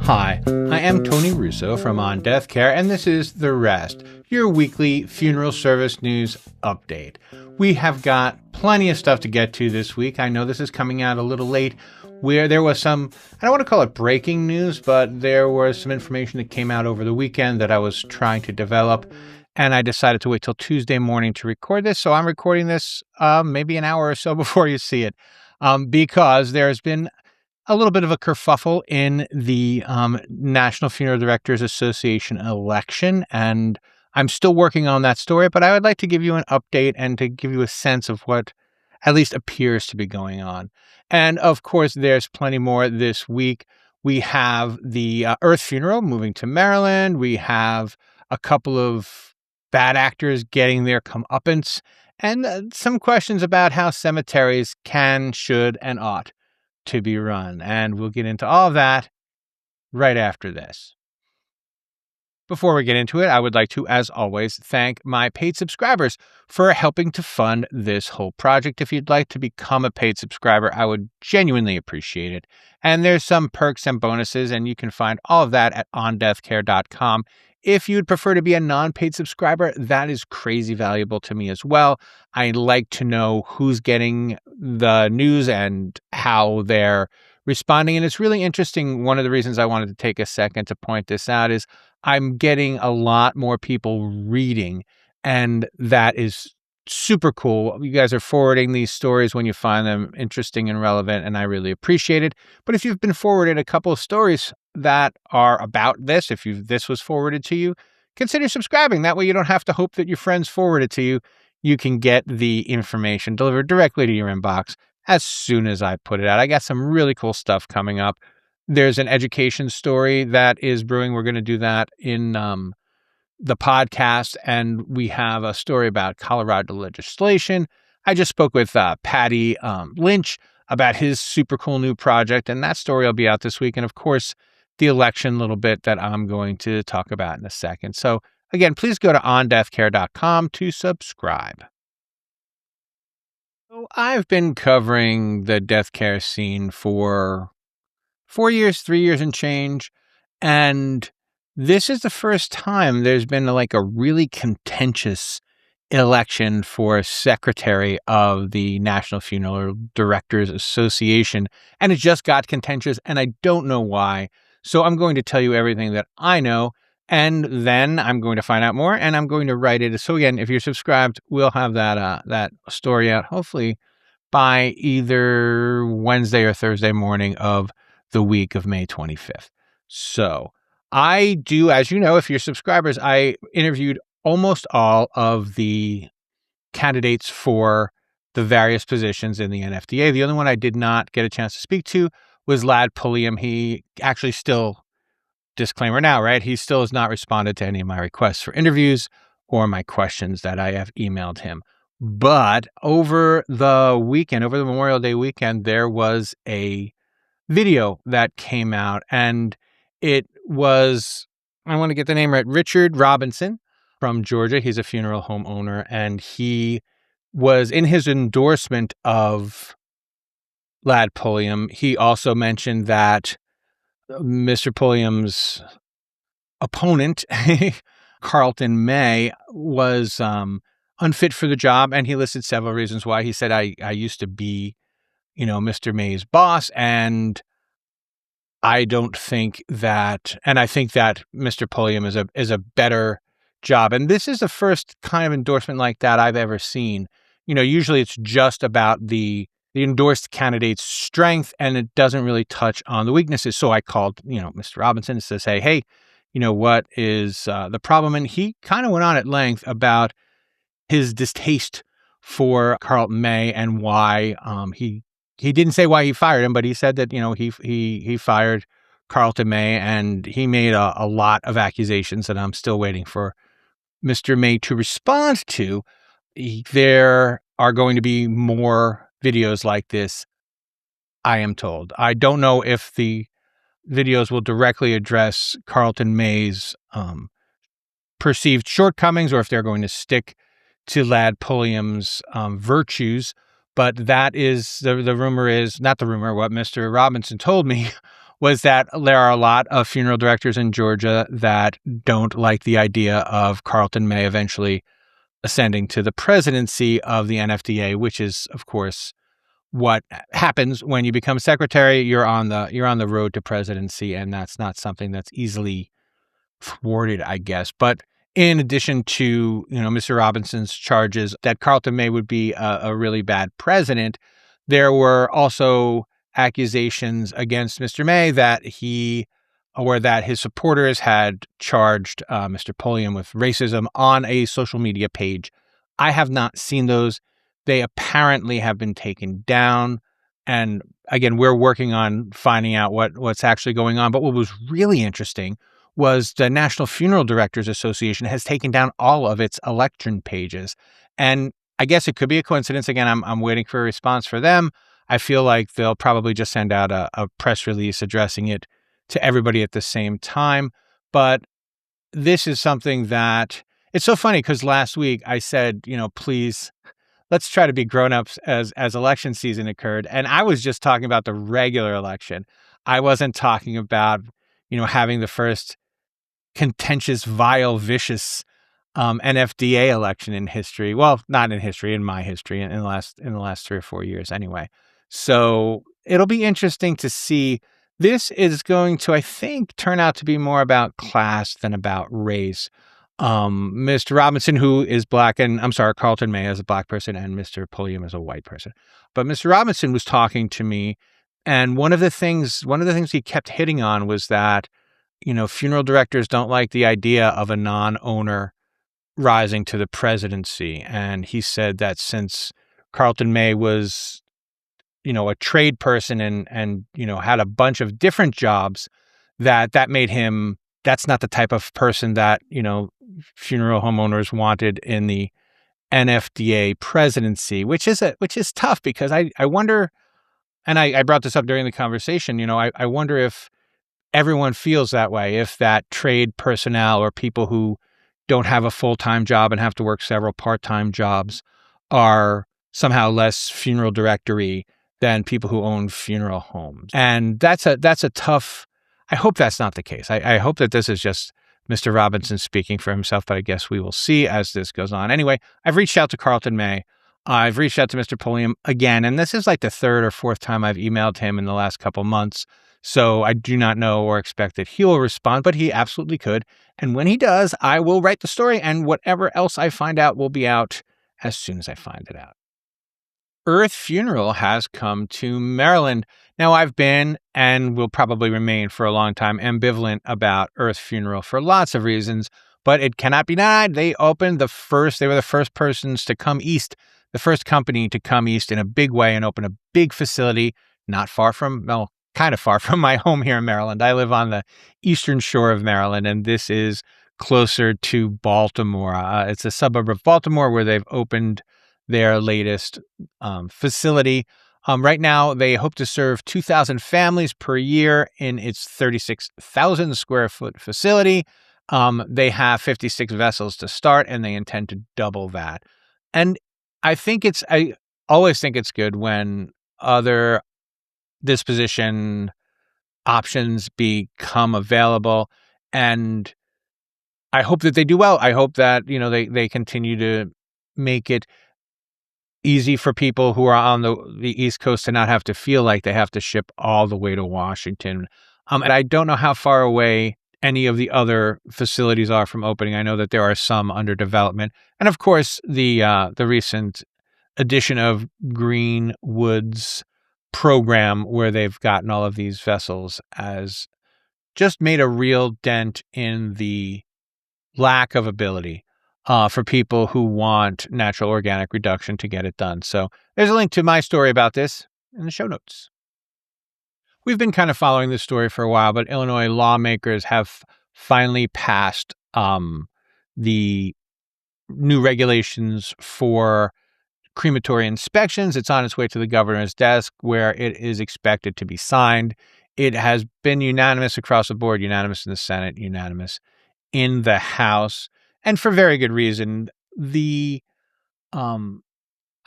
Hi, I am Tony Russo from On Death Care, and this is The Rest, your weekly funeral service news update. We have got plenty of stuff to get to this week. I know this is coming out a little late, where there was some, I don't want to call it breaking news, but there was some information that came out over the weekend that I was trying to develop, and I decided to wait till Tuesday morning to record this. So I'm recording this maybe an hour or so before you see it, because there's been a little bit of a kerfuffle in the National Funeral Directors Association election, and I'm still working on that story, but I would like to give you an update and to give you a sense of what at least appears to be going on. And of course, there's plenty more this week. We have the Earth funeral moving to Maryland. We have a couple of bad actors getting their comeuppance, and some questions about how cemeteries can, should, and ought to be run. And we'll get into all of that right after this. Before we get into it, I would like to, as always, thank my paid subscribers for helping to fund this whole project. If you'd like to become a paid subscriber, I would genuinely appreciate it. And there's some perks and bonuses, and you can find all of that at ondeathcare.com. If you'd prefer to be a non-paid subscriber, that is crazy valuable to me as well. I like to know who's getting the news and how they're responding. And it's really interesting. One of the reasons I wanted to take a second to point this out is I'm getting a lot more people reading, and that is super cool. You guys are forwarding these stories when you find them interesting and relevant, and I really appreciate it. But if you've been forwarded a couple of stories that are about this, if this was forwarded to you, consider subscribing. That way you don't have to hope that your friends forward it to you. You can get the information delivered directly to your inbox as soon as I put it out. I got some really cool stuff coming up. There's an education story that is brewing. We're going to do that in the podcast, and we have a story about Colorado legislation. I just spoke with Patty Lynch about his super cool new project, and that story will be out this week. And of course, the election little bit that I'm going to talk about in a second. So again, please go to ondeathcare.com to subscribe. So I've been covering the death care scene for 4 years, 3 years and change. And this is the first time there's been a really contentious election for secretary of the National Funeral Directors Association. And it just got contentious, and I don't know why. So I'm going to tell you everything that I know, and then I'm going to find out more, and I'm going to write it. So again, if you're subscribed, we'll have that story out hopefully by either Wednesday or Thursday morning of the week of May 25th. So I do, as you know, if you're subscribers, I interviewed almost all of the candidates for the various positions in the NFDA. The only one I did not get a chance to speak to was Lad Pulliam. He actually still, disclaimer now, right? He still has not responded to any of my requests for interviews or my questions that I have emailed him. But over the weekend, over the Memorial Day weekend, there was a video that came out, and it was, I want to get the name right, Richard Robinson from Georgia. He's a funeral home owner, and he was in his endorsement of Lad Pulliam. He also mentioned that Mr. Pulliam's opponent, Carlton May, was unfit for the job, and he listed several reasons why. He said, I used to be, Mr. May's boss, and I don't think that, and I think that Mr. Pulliam is a better job. And this is the first kind of endorsement like that I've ever seen. Usually it's just about the endorsed candidate's strength, and it doesn't really touch on the weaknesses. So I called, Mr. Robinson to say, hey, what is the problem? And he kind of went on at length about his distaste for Carlton May and why he didn't say why he fired him, but he said that, he fired Carlton May, and he made a lot of accusations that I'm still waiting for Mr. May to respond to. There are going to be more videos like this, I am told. I don't know if the videos will directly address Carlton May's perceived shortcomings, or if they're going to stick to Lad Pulliam's virtues. But that is the rumor is not the rumor. What Mr. Robinson told me was that there are a lot of funeral directors in Georgia that don't like the idea of Carlton May eventually ascending to the presidency of the NFDA, which is, of course, what happens when you become secretary. You're on the road to presidency, and that's not something that's easily thwarted, I guess. But in addition to, Mr. Robinson's charges that Carlton May would be a really bad president, there were also accusations against Mr. May that that his supporters had charged Mr. Pulliam with racism on a social media page. I have not seen those. They apparently have been taken down. And again, we're working on finding out what's actually going on. But what was really interesting was the National Funeral Directors Association has taken down all of its election pages. And I guess it could be a coincidence. Again, I'm waiting for a response for them. I feel like they'll probably just send out a press release addressing it to everybody at the same time. But this is something that it's so funny because last week I said, please, let's try to be grown-ups as election season occurred. And I was just talking about the regular election. I wasn't talking about, having the first contentious, vile, vicious NFDA election in history. Well, not in history, in my history, in the last 3 or 4 years anyway. So it'll be interesting to see. This is going to, I think, turn out to be more about class than about race. Mr. Robinson, who is black, and I'm sorry, Carlton May as a black person, and Mr. Pulliam as a white person. But Mr. Robinson was talking to me, and one of the things he kept hitting on was that, funeral directors don't like the idea of a non-owner rising to the presidency. And he said that since Carlton May was, a trade person and had a bunch of different jobs, that made him, that's not the type of person that, funeral homeowners wanted in the NFDA presidency, which is tough because I wonder, and I brought this up during the conversation, I wonder if everyone feels that way, if that trade personnel or people who don't have a full-time job and have to work several part-time jobs are somehow less funeral directory than people who own funeral homes. And that's a tough, I hope that's not the case. I hope that this is just Mr. Robinson speaking for himself, but I guess we will see as this goes on. Anyway, I've reached out to Carlton May. I've reached out to Mr. Pulliam again, and this is like the third or fourth time I've emailed him in the last couple months. So I do not know or expect that he will respond, but he absolutely could. And when he does, I will write the story, and whatever else I find out will be out as soon as I find it out. Earth Funeral has come to Maryland. Now, I've been and will probably remain for a long time ambivalent about Earth Funeral for lots of reasons, but it cannot be denied. They were the first persons to come east, the first company to come east in a big way and open a big facility kind of far from my home here in Maryland. I live on the eastern shore of Maryland, and this is closer to Baltimore. It's a suburb of Baltimore where they've opened their latest facility. Right now, they hope to serve 2,000 families per year in its 36,000 square foot facility. They have 56 vessels to start, and they intend to double that. And I always think it's good when other disposition options become available, and I hope that they do well. I hope that they continue to make it easy for people who are on the East Coast to not have to feel like they have to ship all the way to Washington. And I don't know how far away any of the other facilities are from opening. I know that there are some under development, and of course the recent addition of Greenwood's program, where they've gotten all of these vessels, has just made a real dent in the lack of ability for people who want natural organic reduction to get it done. So there's a link to my story about this in the show notes. We've been kind of following this story for a while, but Illinois lawmakers have finally passed the new regulations for crematory inspections. It's on its way to the governor's desk, where it is expected to be signed. It has been unanimous across the board, unanimous in the Senate, unanimous in the House, and for very good reason.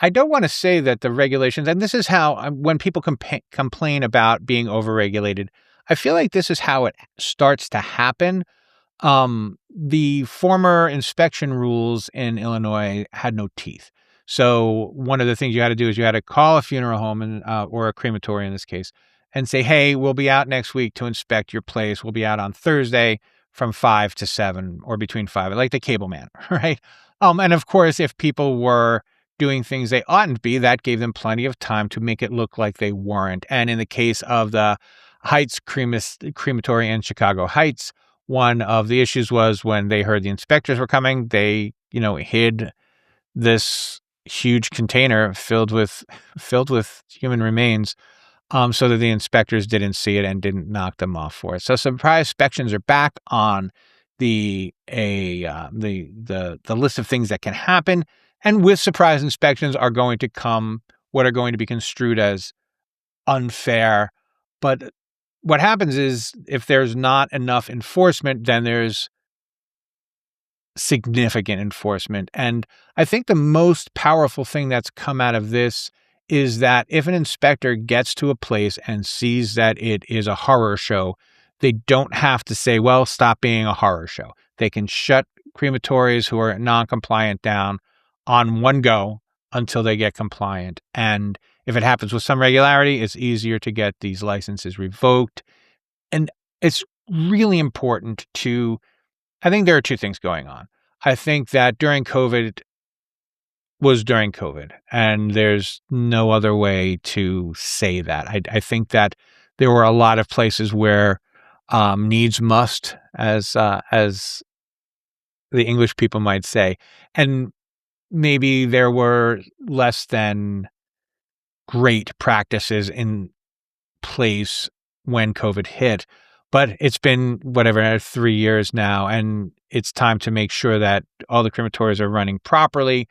I don't want to say that the regulations, and this is how, when people complain about being overregulated, I feel like this is how it starts to happen. The former inspection rules in Illinois had no teeth. So one of the things you had to do is you had to call a funeral home and or a crematory in this case, and say, "Hey, we'll be out next week to inspect your place. We'll be out on Thursday from 5 to 7 or between 5, like the cable man, right?" And of course, if people were doing things they oughtn't be, that gave them plenty of time to make it look like they weren't. And in the case of the Heights crematory in Chicago Heights, one of the issues was when they heard the inspectors were coming, they, hid this huge container filled with human remains, so that the inspectors didn't see it and didn't knock them off for it. So surprise inspections are back on the list of things that can happen, and with surprise inspections are going to come what are going to be construed as unfair. But what happens is if there's not enough enforcement, then there's significant enforcement. And I think the most powerful thing that's come out of this is that if an inspector gets to a place and sees that it is a horror show, they don't have to say, well, stop being a horror show. They can shut crematories who are non-compliant down on one go until they get compliant. And if it happens with some regularity, it's easier to get these licenses revoked. And it's really important I think there are two things going on. I think that during COVID, and there's no other way to say that. I think that there were a lot of places where needs must, as the English people might say, and maybe there were less than great practices in place when COVID hit, but it's been 3 years now, and it's time to make sure that all the crematories are running properly.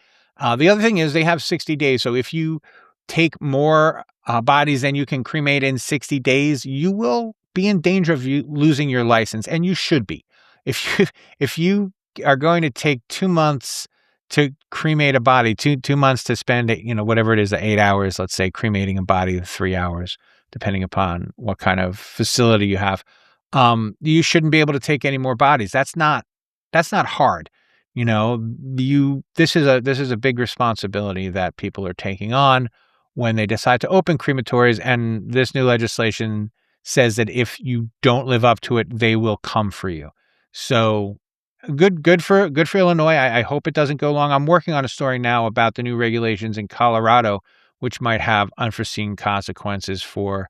The other thing is they have 60 days. So if you take more bodies than you can cremate in 60 days, you will be in danger of losing your license, and you should be. If you are going to take 2 months to cremate a body, 2 months to spend, whatever it is, the 8 hours, let's say, cremating a body, 3 hours, depending upon what kind of facility you have, you shouldn't be able to take any more bodies. That's not hard. This is a big responsibility that people are taking on when they decide to open crematories. And this new legislation says that if you don't live up to it, they will come for you. So good for Illinois. I hope it doesn't go long. I'm working on a story now about the new regulations in Colorado, which might have unforeseen consequences for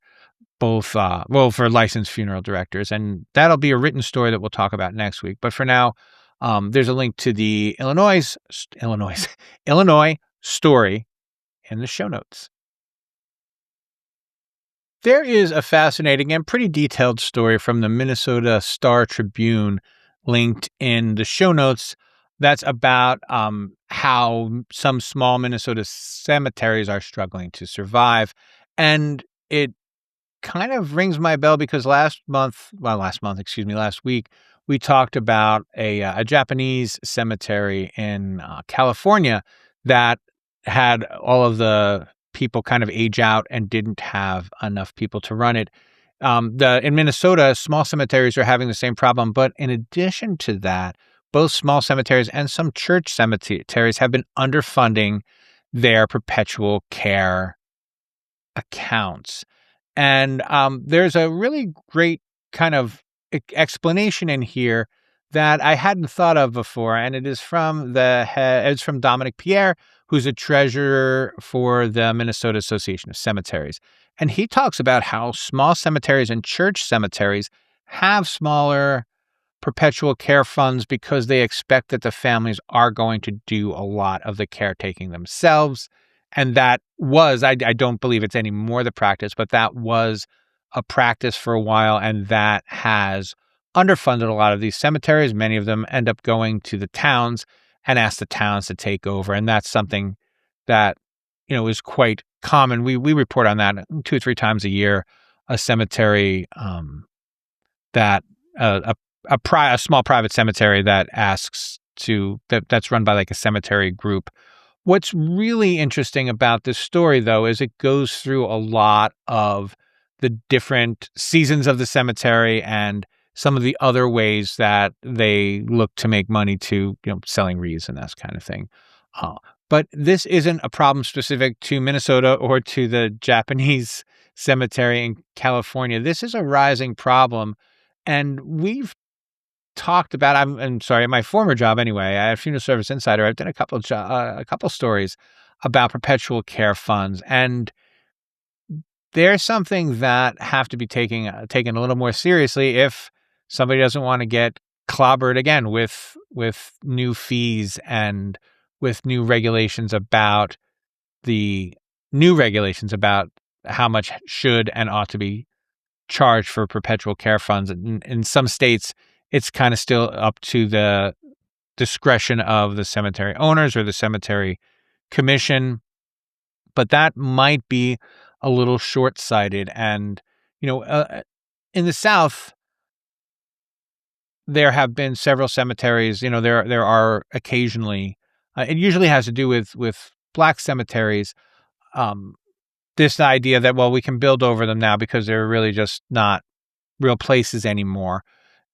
both, for licensed funeral directors. And that'll be a written story that we'll talk about next week. But for now, there's a link to the Illinois story in the show notes. There is a fascinating and pretty detailed story from the Minnesota Star Tribune linked in the show notes that's about how some small Minnesota cemeteries are struggling to survive. And it kind of rings my bell because last week, we talked about a Japanese cemetery in California that had all of the people kind of age out and didn't have enough people to run it. In Minnesota, small cemeteries are having the same problem, but in addition to that, both small cemeteries and some church cemeteries have been underfunding their perpetual care accounts. And there's a really great kind of explanation in here that I hadn't thought of before, and it is from Dominic Pierre, who's a treasurer for the Minnesota Association of Cemeteries. And he talks about how small cemeteries and church cemeteries have smaller perpetual care funds because they expect that the families are going to do a lot of the caretaking themselves. And that was, I don't believe it's any more the practice, but that was a practice for a while, and that has underfunded a lot of these cemeteries. Many of them end up going to the towns and ask the towns to take over. And that's something that, is quite common. We report on that 2 or 3 times a year. A cemetery that a small private cemetery that asks that's run by like a cemetery group What's really interesting about this story, though, is it goes through a lot of the different seasons of the cemetery and some of the other ways that they look to make money to, selling wreaths and that kind of thing. Uh, but this isn't a problem specific to Minnesota or to the Japanese cemetery in California. This is a rising problem. And we've talked about, I'm sorry, at my former job anyway, at Funeral Service Insider, I've done a couple stories about perpetual care funds, and there's something that have to be taken a little more seriously if somebody doesn't want to get clobbered again with new fees and with new regulations about how much should and ought to be charged for perpetual care funds. In some states, it's kind of still up to the discretion of the cemetery owners or the cemetery commission, but that might be a little short-sighted. And, in the South, there have been several cemeteries, there are occasionally, it usually has to do with Black cemeteries, this idea that, well, we can build over them now because they're really just not real places anymore.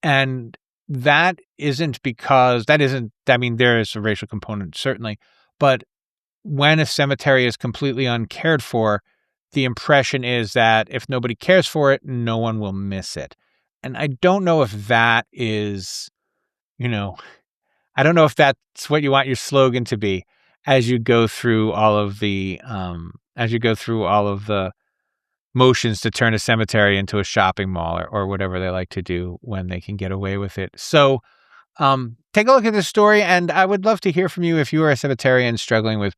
And there is a racial component, certainly, but when a cemetery is completely uncared for, the impression is that if nobody cares for it, no one will miss it. And I don't know if that is, I don't know if that's what you want your slogan to be as you go through all of the motions to turn a cemetery into a shopping mall or whatever they like to do when they can get away with it. So take a look at this story, and I would love to hear from you if you are a cemeterian struggling with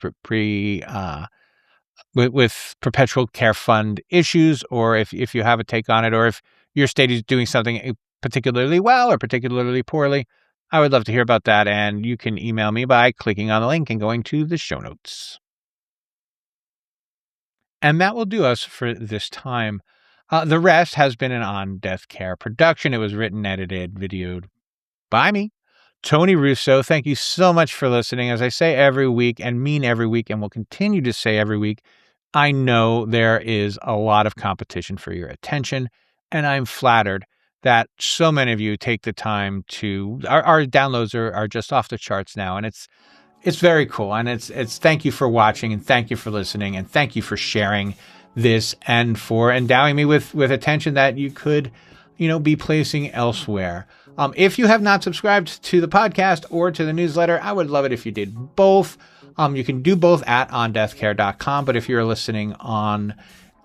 with perpetual care fund issues, or if you have a take on it, or if your state is doing something particularly well or particularly poorly. I would love to hear about that, and you can email me by clicking on the link and going to the show notes. And that will do us for this time. The rest has been an On Death Care production. It was written, edited, videoed by me, Tony Russo. Thank you so much for listening. As I say every week and mean every week and will continue to say every week, I know there is a lot of competition for your attention, and I'm flattered that so many of you take the time to, our downloads are just off the charts now, and it's very cool. And it's thank you for watching, and thank you for listening, and thank you for sharing this and for endowing me with attention that you could, be placing elsewhere. If you have not subscribed to the podcast or to the newsletter, I would love it if you did both. You can do both at ondeathcare.com, but if you're listening on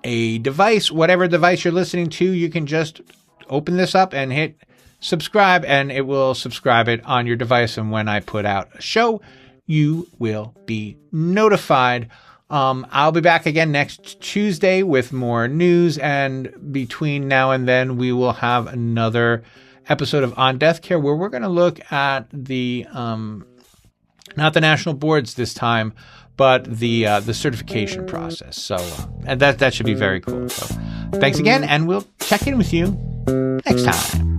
a device, whatever device you're listening to, you can just open this up and hit subscribe, and it will subscribe it on your device. And when I put out a show, you will be notified. I'll be back again next Tuesday with more news, and between now and then, we will have another episode of On Death Care where we're going to look at the not the national boards this time, but the certification process. So, and that should be very cool. So, thanks again, and we'll check in with you next time.